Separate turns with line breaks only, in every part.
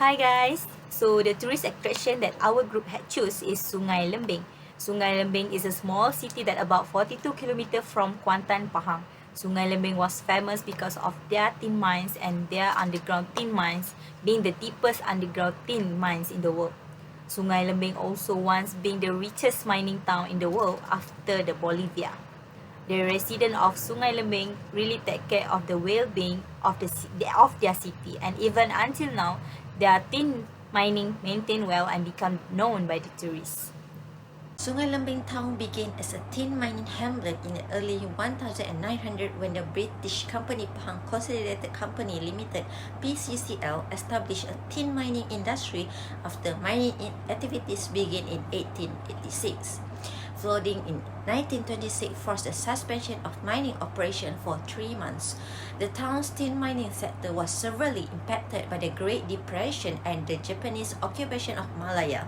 Hi guys! So the tourist attraction that our group had choose is Sungai Lembing. Sungai Lembing is a small city that about 42 km from Kuantan, Pahang. Sungai Lembing was famous because of their tin mines and their underground tin mines being the deepest underground tin mines in the world. Sungai Lembing also once being the richest mining town in the world after the Bolivia. The residents of Sungai Lembing really take care of the well-being of their city, and even until now, their tin mining maintained well and become known by the tourists.
Sungai Lembing town began as a tin mining hamlet in the early 1900 when the British company Pahang Consolidated Company Limited (PCCL) established a tin mining industry after mining activities began in 1886. Flooding in 1926 forced the suspension of mining operation for 3 months. The town's tin mining sector was severely impacted by the Great Depression and the Japanese occupation of Malaya.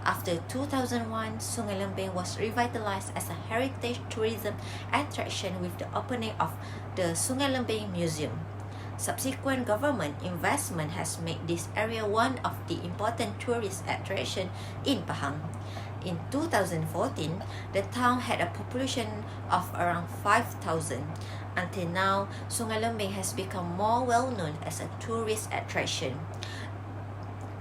After 2001, Sungai Lembing was revitalized as a heritage tourism attraction with the opening of the Sungai Lembing Museum. Subsequent government investment has made this area one of the important tourist attractions in Pahang. In 2014, the town had a population of around 5,000. Until now, Sungai Lembing has become more well known as a tourist attraction.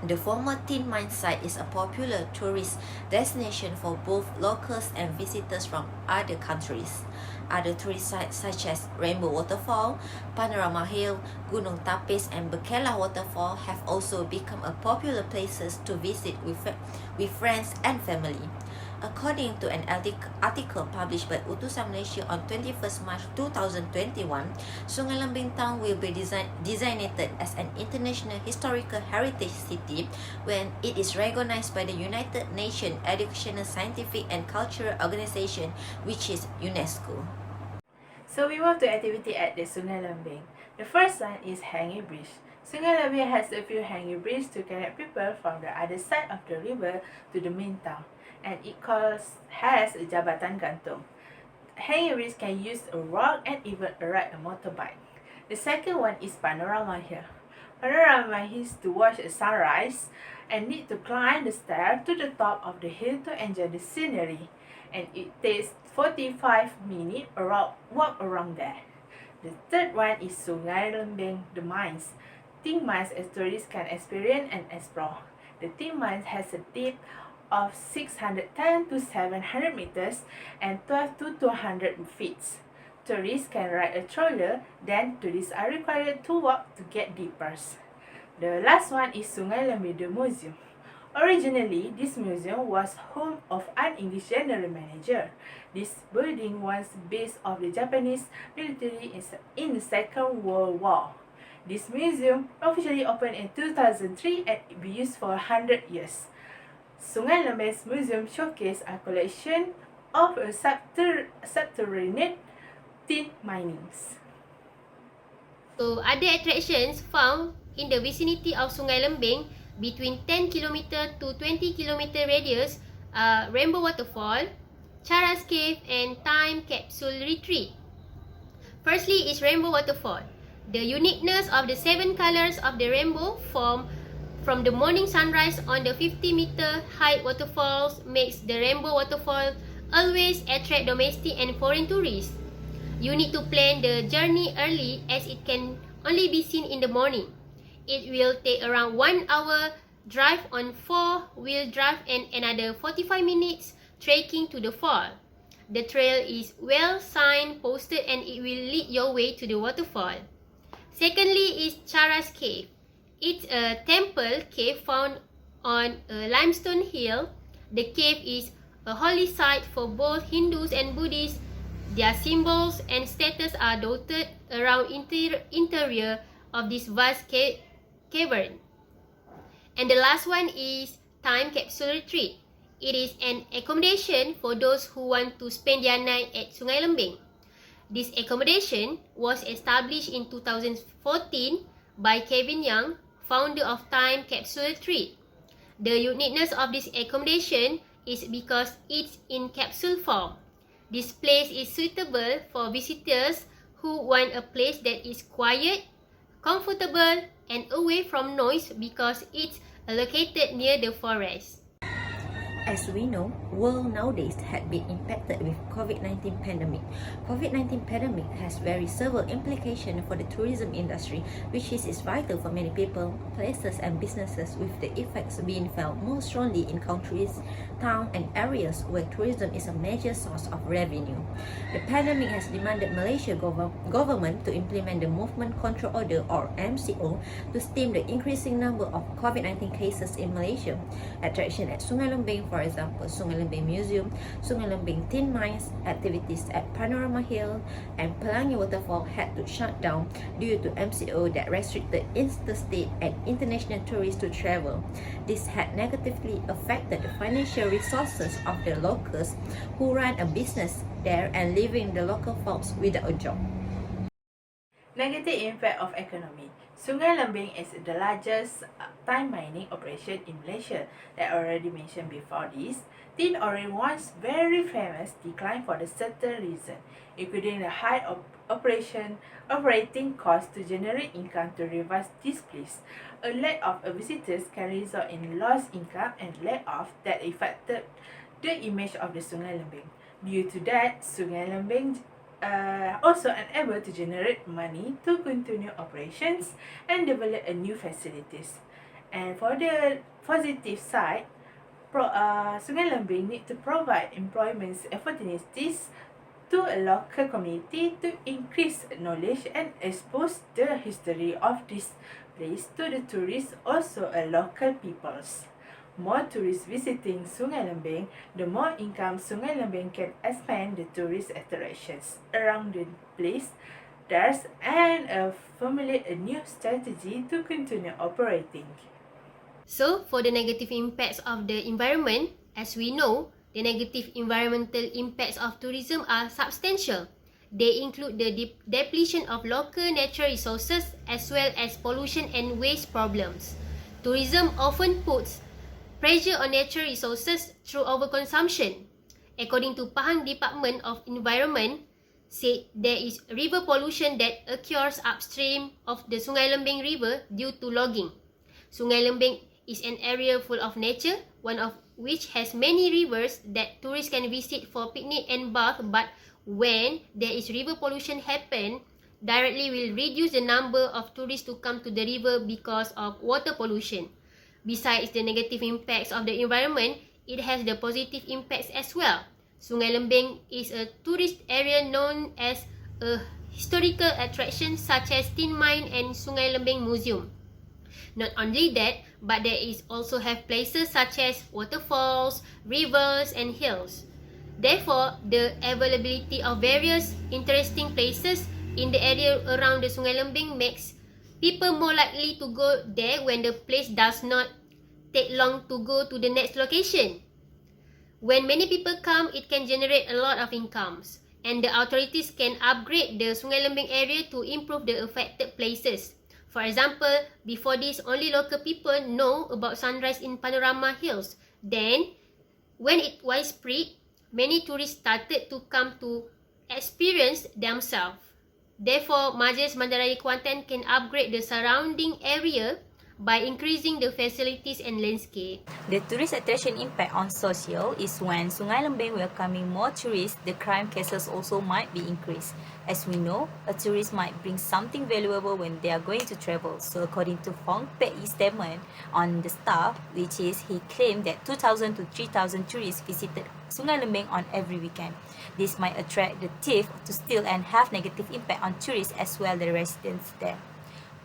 The former tin mine site is a popular tourist destination for both locals and visitors from other countries. Other tourist sites such as Rainbow Waterfall, Panorama Hill, Gunung Tapis, and Bekelah Waterfall have also become a popular places to visit with friends and family. According to an article published by Utusan Malaysia on 21st March 2021, Sungai Lembing Town will be designated as an international historical heritage city when it is recognized by the United Nations Educational, Scientific and Cultural Organization, which is UNESCO.
So we move to activity at the Sungai Lembing. The first one is hanging bridge. Sungai Lembing has a few hanging bridges to connect people from the other side of the river to the main town, and it has a jabatan gantung. Hanging bridge can use a rock and even ride a motorbike. The second one is Panorama Hill. Panorama Hill is to watch a sunrise and need to climb the stair to the top of the hill to enjoy the scenery, and it takes 45 minutes walk around there. The third one is Sungai Lembing, the mines. Tin mines as tourists can experience and explore. The tin mines has a depth of 610 to 700 meters and 12 to 200 feet. Tourists can ride a stroller, then tourists are required to walk to get deeper. The last one is Sungai Lembing, the museum. Originally, this museum was home of an English general manager. This building was based of the Japanese military in the Second World War. This museum officially opened in 2003 and it be used for 100 years. Sungai Lembing's museum showcase a collection of subterranean tin minings.
So, other attractions found in the vicinity of Sungai Lembing between 10 km to 20 km radius are Rainbow Waterfall, Charas Cave, and Time Capsule Retreat. Firstly is Rainbow Waterfall. The uniqueness of the 7 colors of the rainbow formed from the morning sunrise on the 50-meter height waterfalls makes the Rainbow Waterfall always attract domestic and foreign tourists. You need to plan the journey early as it can only be seen in the morning. It will take around 1 hour drive on 4-wheel drive and another 45 minutes trekking to the fall. The trail is well signposted and it will lead your way to the waterfall. Secondly is Charas Cave. It's a temple cave found on a limestone hill. The cave is a holy site for both Hindus and Buddhists. Their symbols and status are dotted around interior of this vast cavern. And the last one is Time Capsule Retreat. It is an accommodation for those who want to spend their night at Sungai Lembing. This accommodation was established in 2014 by Kevin Young, founder of Time Capsule Retreat. The uniqueness of this accommodation is because it's in capsule form. This place is suitable for visitors who want a place that is quiet, comfortable, and away from noise because it's located near the forest.
As we know, world nowadays had been impacted with COVID-19 pandemic. COVID-19 pandemic has very several implications for the tourism industry, which is vital for many people, places and businesses, with the effects being felt more strongly in countries, towns and areas where tourism is a major source of revenue. The pandemic has demanded Malaysia government to implement the Movement Control Order or MCO to stem the increasing number of COVID-19 cases in Malaysia. Attraction at Sungai Lembing, for example, Sungai Lembing Museum, Sungai Lembing Tin Mines, activities at Panorama Hill and Pelangi Waterfall had to shut down due to MCO that restricted interstate and international tourists to travel. This had negatively affected the financial resources of the locals who run a business there and leaving the local folks without a job.
Negative impact of economy. Sungai Lembing is the largest tin mining operation in Malaysia. That already mentioned before this. Tin ore once very famous declined for the certain reason, including the high operating cost to generate income to revive this place. A lack of visitors can result in lost income and layoff that affected the image of the Sungai Lembing. Due to that, Sungai Lembing also unable to generate money to continue operations and develop a new facilities. And for the positive side, Sungai Lembing need to provide employment opportunities to a local community to increase knowledge and expose the history of this place to the tourists, also a local peoples. More tourists visiting Sungai Lembing, the more income Sungai Lembing can expand the tourist attractions around the place. And formulate a new strategy to continue operating.
So, for the negative impacts of the environment, as we know, the negative environmental impacts of tourism are substantial. They include the depletion of local natural resources as well as pollution and waste problems. Tourism often puts pressure on natural resources through overconsumption. According to Pahang Department of Environment, said there is river pollution that occurs upstream of the Sungai Lembing River due to logging. Sungai Lembing is an area full of nature, one of which has many rivers that tourists can visit for picnic and bath, but when there is river pollution happen, directly will reduce the number of tourists to come to the river because of water pollution. Besides the negative impacts of the environment, it has the positive impacts as well. Sungai Lembing is a tourist area known as a historical attraction such as Tin Mine and Sungai Lembing Museum. Not only that, but there is also have places such as waterfalls, rivers and hills. Therefore, the availability of various interesting places in the area around the Sungai Lembing makes people more likely to go there when the place does not take long to go to the next location. When many people come, it can generate a lot of incomes, and the authorities can upgrade the Sungai Lembing area to improve the affected places. For example, before this, only local people know about sunrise in Panorama Hills. Then, when it widespread, many tourists started to come to experience themselves. Therefore, Majlis Bandaraya Kuantan can upgrade the surrounding area by increasing the facilities and landscape.
The tourist attraction impact on social is when Sungai Lembing welcoming more tourists, the crime cases also might be increased. As we know, a tourist might bring something valuable when they are going to travel. So according to Fong Pei Yi's statement on the staff, which is he claimed that 2,000 to 3,000 tourists visited Sungai Lembing on every weekend. This might attract the thief to steal and have negative impact on tourists as well as the residents there.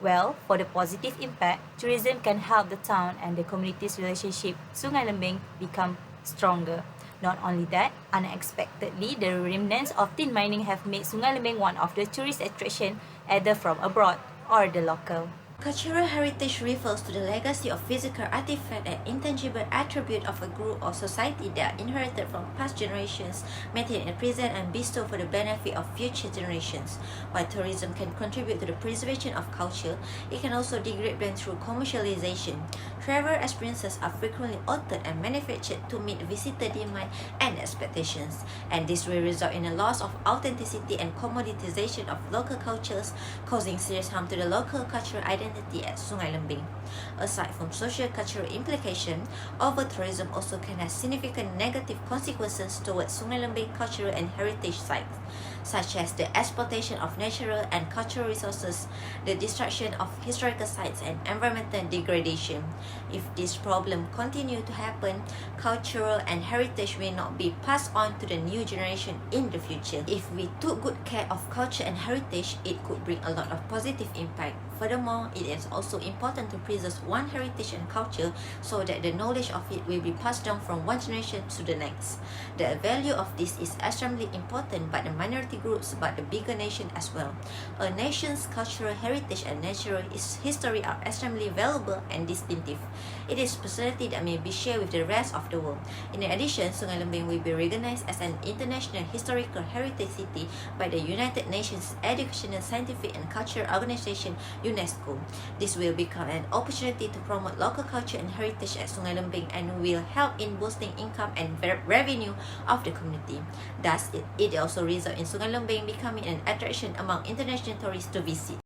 Well, for the positive impact, tourism can help the town and the community's relationship Sungai Lembing become stronger. Not only that, unexpectedly, the remnants of tin mining have made Sungai Lembing one of the tourist attractions either from abroad or the local.
Cultural heritage refers to the legacy of physical artifact and intangible attribute of a group or society that are inherited from past generations, maintained in present and bestowed for the benefit of future generations. While tourism can contribute to the preservation of culture, it can also degrade them through commercialization. Travel experiences are frequently altered and manufactured to meet visitor demand and expectations, and this will result in a loss of authenticity and commoditization of local cultures, causing serious harm to the local cultural identity identity at Sungai Lembing. Aside from socio-cultural implication, over-tourism also can have significant negative consequences towards Sungai Lembing cultural and heritage sites, such as the exploitation of natural and cultural resources, the destruction of historical sites, and environmental degradation. If this problem continue to happen, cultural and heritage will not be passed on to the new generation in the future. If we took good care of culture and heritage, it could bring a lot of positive impact. Furthermore, it is also important to preserve one heritage and culture so that the knowledge of it will be passed down from one generation to the next. The value of this is extremely important by the minority groups but the bigger nation as well. A nation's cultural heritage and natural history are extremely valuable and distinctive. It is specialty that may be shared with the rest of the world. In addition, Sungai Lembing will be recognized as an international historical heritage city by the United Nations Educational, Scientific and Cultural Organization UNESCO. This will become an opportunity to promote local culture and heritage at Sungai Lembing and will help in boosting income and revenue of the community. Thus, it also results in Sungai Lembing becoming an attraction among international tourists to visit.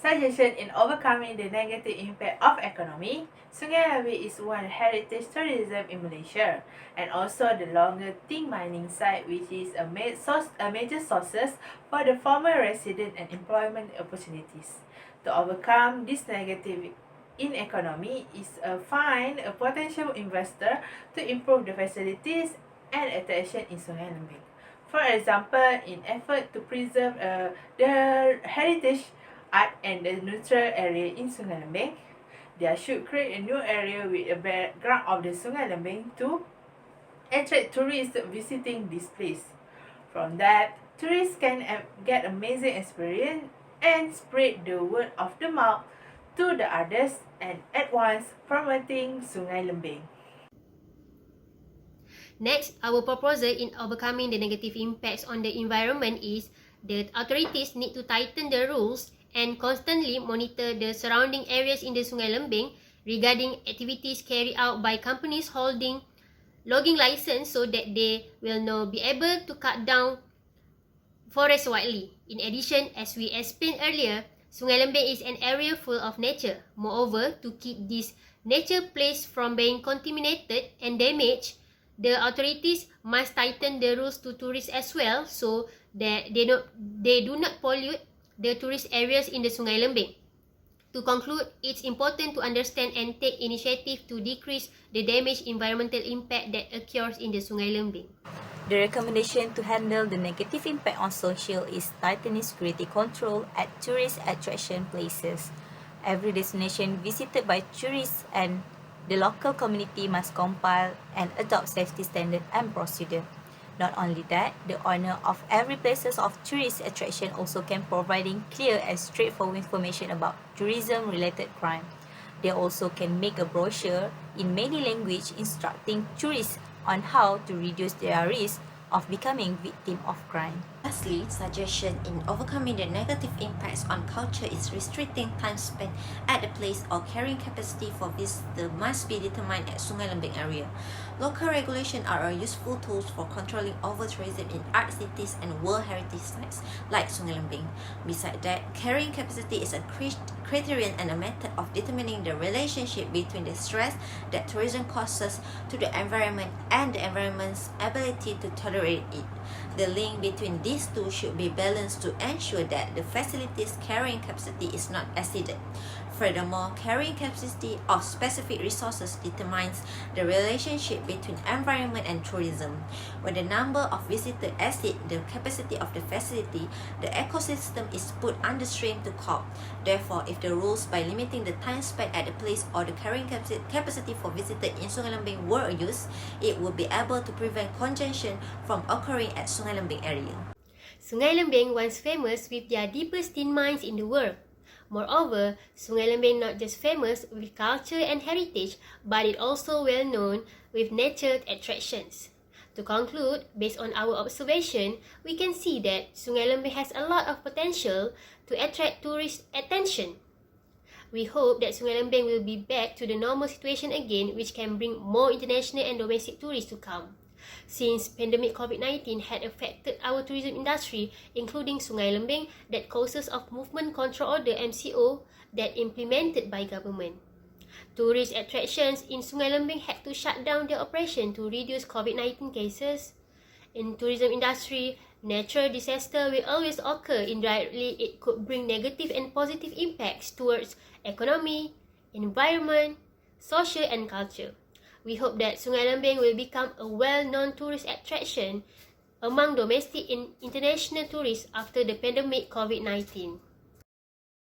Suggestion in overcoming the negative impact of economy. Sungai Lembing is one heritage tourism in Malaysia and also the longer tin mining site, which is a major sources for the former resident and employment opportunities. To overcome this negative in economy is find a potential investor to improve the facilities and attraction in Sungai Lembing. For example, in effort to preserve the heritage art and the natural area in Sungai Lembing, they should create a new area with a background of the Sungai Lembing to attract tourists visiting this place. From that, tourists can get amazing experience and spread the word of the mouth to the others and at once promoting Sungai Lembing.
Next, our proposal in overcoming the negative impacts on the environment is the authorities need to tighten the rules and constantly monitor the surrounding areas in the Sungai Lembing regarding activities carried out by companies holding logging license so that they will now be able to cut down forests widely. In addition, as we explained earlier, Sungai Lembing is an area full of nature. Moreover, to keep this nature place from being contaminated and damaged, the authorities must tighten the rules to tourists as well so that they do not pollute the tourist areas in the Sungai Lembing. To conclude, it's important to understand and take initiative to decrease the damage environmental impact that occurs in the Sungai Lembing.
The recommendation to handle the negative impact on social is tightening security control at tourist attraction places. Every destination visited by tourists and the local community must compile and adopt safety standard and procedure. Not only that, the owner of every places of tourist attraction also can providing clear and straightforward information about tourism-related crime. They also can make a brochure in many languages instructing tourists on how to reduce their risk of becoming victim of crime.
Lastly, suggestion in overcoming the negative impacts on culture is restricting time spent at the place or carrying capacity for visitors must be determined at Sungai Lembing area. Local regulations are a useful tools for controlling over-tourism in art cities and World Heritage Sites like Sungai Lembing. Besides that, carrying capacity is a criterion and a method of determining the relationship between the stress that tourism causes to the environment and the environment's ability to tolerate it. The link between these two should be balanced to ensure that the facility's carrying capacity is not exceeded. Furthermore, carrying capacity of specific resources determines the relationship between environment and tourism. When the number of visitors exceeds the capacity of the facility, the ecosystem is put under strain to cope. Therefore, if the rules by limiting the time spent at the place or the carrying capacity for visitors in Sungai Lembing were used, it would be able to prevent congestion from occurring at Sungai Lembing area.
Sungai Lembing once famous with their deepest tin mines in the world. Moreover, Sungai Lembing not just famous with culture and heritage, but it also well known with nature attractions. To conclude, based on our observation, we can see that Sungai Lembing has a lot of potential to attract tourist attention. We hope that Sungai Lembing will be back to the normal situation again, which can bring more international and domestic tourists to come. Since pandemic COVID-19 had affected our tourism industry, including Sungai Lembing, that causes of Movement Control Order MCO that implemented by government. Tourist attractions in Sungai Lembing had to shut down their operation to reduce COVID-19 cases. In tourism industry, natural disaster will always occur. Indirectly, it could bring negative and positive impacts towards economy, environment, social and culture. We hope that Sungai Lembing will become a well-known tourist attraction among domestic and international tourists after the pandemic COVID-19.